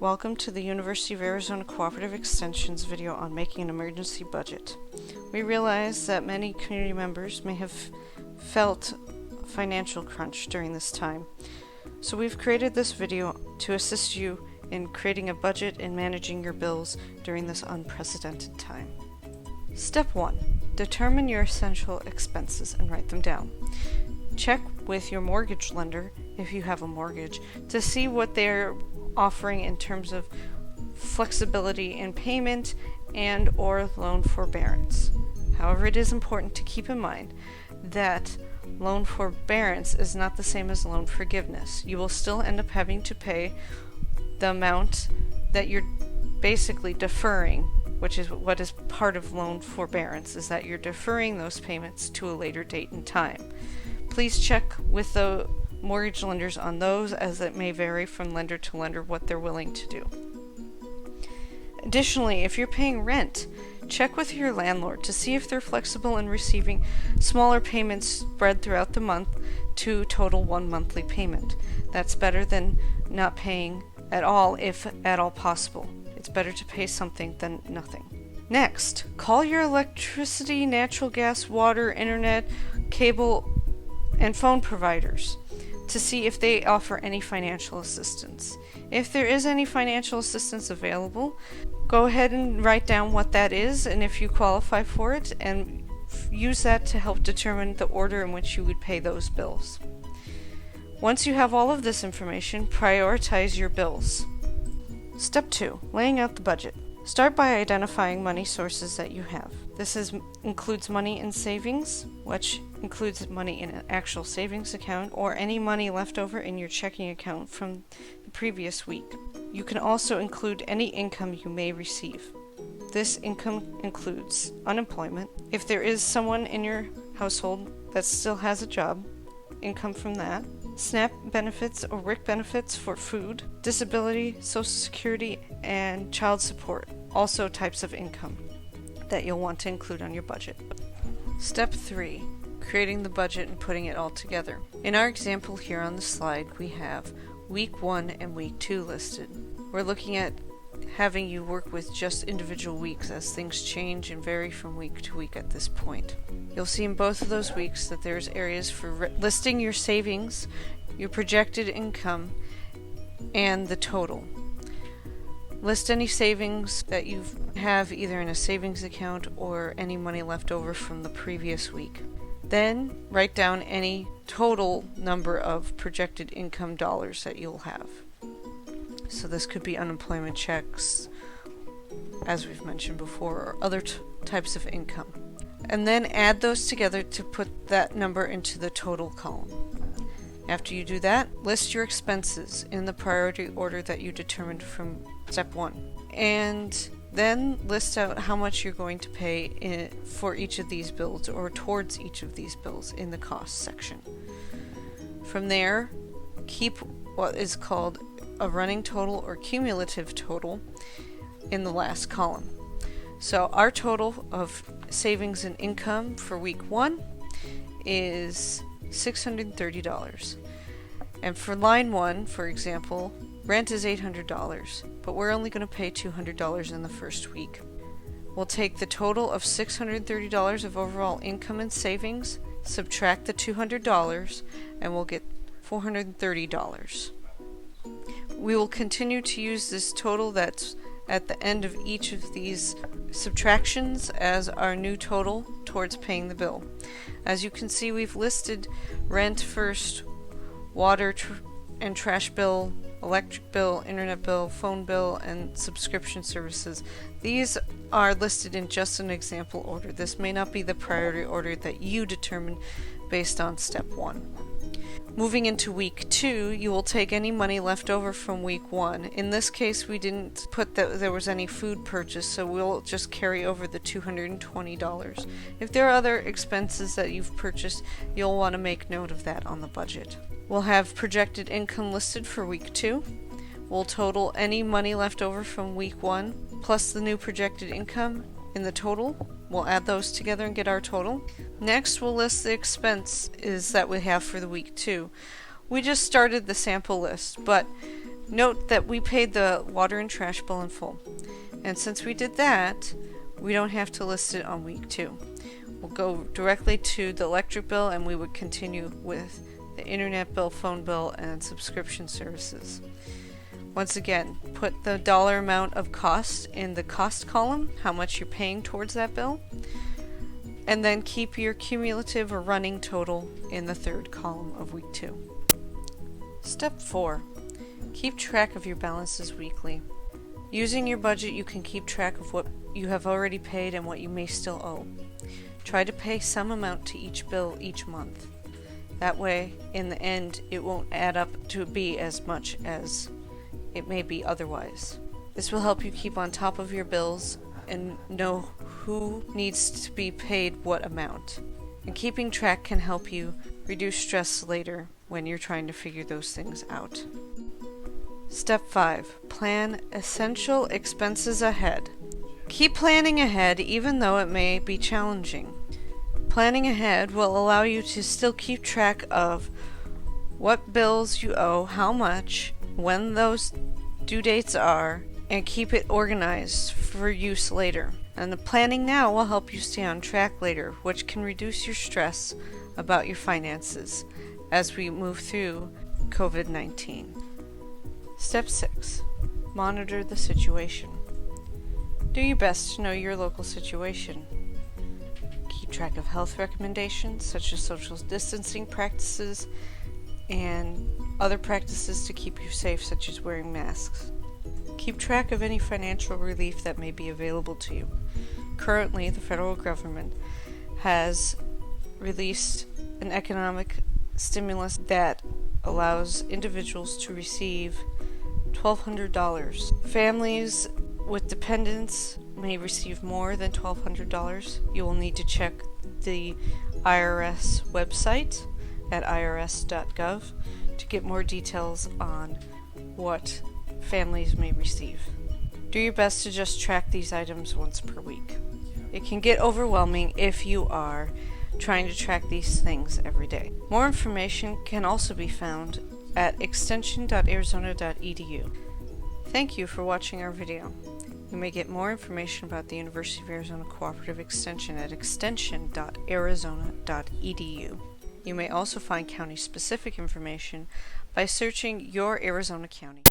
Welcome to the University of Arizona Cooperative Extension's video on making an emergency budget. We realize that many community members may have felt financial crunch during this time, so we've created this video to assist you in creating a budget and managing your bills during this unprecedented time. Step 1. Determine your essential expenses and write them down. Check with your mortgage lender, if you have a mortgage, to see what they're offering in terms of flexibility in payment and or loan forbearance. However, it is important to keep in mind that loan forbearance is not the same as loan forgiveness. You will still end up having to pay the amount that you're basically deferring, which is what is part of loan forbearance, is that you're deferring those payments to a later date and time. Please check with the mortgage lenders on those, as it may vary from lender to lender what they're willing to do. Additionally, if you're paying rent, check with your landlord to see if they're flexible in receiving smaller payments spread throughout the month to total one monthly payment. That's better than not paying at all, if at all possible. It's better to pay something than nothing. Next, call your electricity, natural gas, water, internet, cable, and phone providers to see if they offer any financial assistance. If there is any financial assistance available, go ahead and write down what that is and if you qualify for it, and use that to help determine the order in which you would pay those bills. Once you have all of this information, prioritize your bills. Step 2. Laying out the budget. Start by identifying money sources that you have. This includes money in savings, which includes money in an actual savings account, or any money left over in your checking account from the previous week. You can also include any income you may receive. This income includes unemployment. If there is someone in your household that still has a job, income from that. SNAP benefits or WIC benefits for food, disability, Social Security, and child support. Also types of income that you'll want to include on your budget. Step 3. Creating the budget and putting it all together. In our example here on the slide, we have week 1 and week 2 listed. We're looking at having you work with just individual weeks, as things change and vary from week to week at this point. You'll see in both of those weeks that there's areas for listing your savings, your projected income, and the total. List any savings that you have either in a savings account or any money left over from the previous week. Then write down any total number of projected income dollars that you'll have. So this could be unemployment checks, as we've mentioned before, or other types of income. And then add those together to put that number into the total column. After you do that, list your expenses in the priority order that you determined from step 1. And then list out how much you're going to pay for each of these bills, or towards each of these bills, in the cost section. From there, keep what is called a running total or cumulative total in the last column. So our total of savings and income for week 1 is $630. And for line 1, for example, rent is $800, but we're only going to pay $200 in the first week. We'll take the total of $630 of overall income and savings, subtract the $200, and we'll get $430. We will continue to use this total that's at the end of each of these subtractions as our new total towards paying the bill. As you can see, we've listed rent first, water and trash bill, electric bill, internet bill, phone bill, and subscription services. These are listed in just an example order. This may not be the priority order that you determine based on step 1. Moving into week 2, you will take any money left over from week 1. In this case, we didn't put that there was any food purchase, so we'll just carry over the $220. If there are other expenses that you've purchased, you'll want to make note of that on the budget. We'll have projected income listed for week 2. We'll total any money left over from week 1 plus the new projected income in the total. We'll add those together and get our total. Next, we'll list the expenses that we have for the week 2. We just started the sample list, but Note that we paid the water and trash bill in full. And since we did that, we don't have to list it on week 2. We'll go directly to the electric bill, and we would continue with the internet bill, phone bill, and subscription services. Once again, put the dollar amount of cost in the cost column, how much you're paying towards that bill, and then keep your cumulative or running total in the third column of week 2. Step 4. Keep track of your balances weekly. Using your budget, you can keep track of what you have already paid and what you may still owe. Try to pay some amount to each bill each month. That way, in the end, it won't add up to be as much as it may be otherwise. This will help you keep on top of your bills and know who needs to be paid what amount. And keeping track can help you reduce stress later when you're trying to figure those things out. Step 5. Plan essential expenses ahead. Keep planning ahead even though it may be challenging. Planning ahead will allow you to still keep track of what bills you owe, how much, when those due dates are, and keep it organized for use later. And the planning now will help you stay on track later, which can reduce your stress about your finances as we move through COVID-19. Step 6. Monitor the situation. Do your best to know your local situation. Keep track of health recommendations such as social distancing practices and other practices to keep you safe, such as wearing masks. Keep track of any financial relief that may be available to you. Currently, the federal government has released an economic stimulus that allows individuals to receive $1,200. Families with dependents may receive more than $1,200. You will need to check the IRS website at irs.gov to get more details on what families may receive. Do your best to just track these items once per week. It can get overwhelming if you are trying to track these things every day. More information can also be found at extension.arizona.edu. Thank you for watching our video. You may get more information about the University of Arizona Cooperative Extension at extension.arizona.edu. You may also find county-specific information by searching your Arizona county.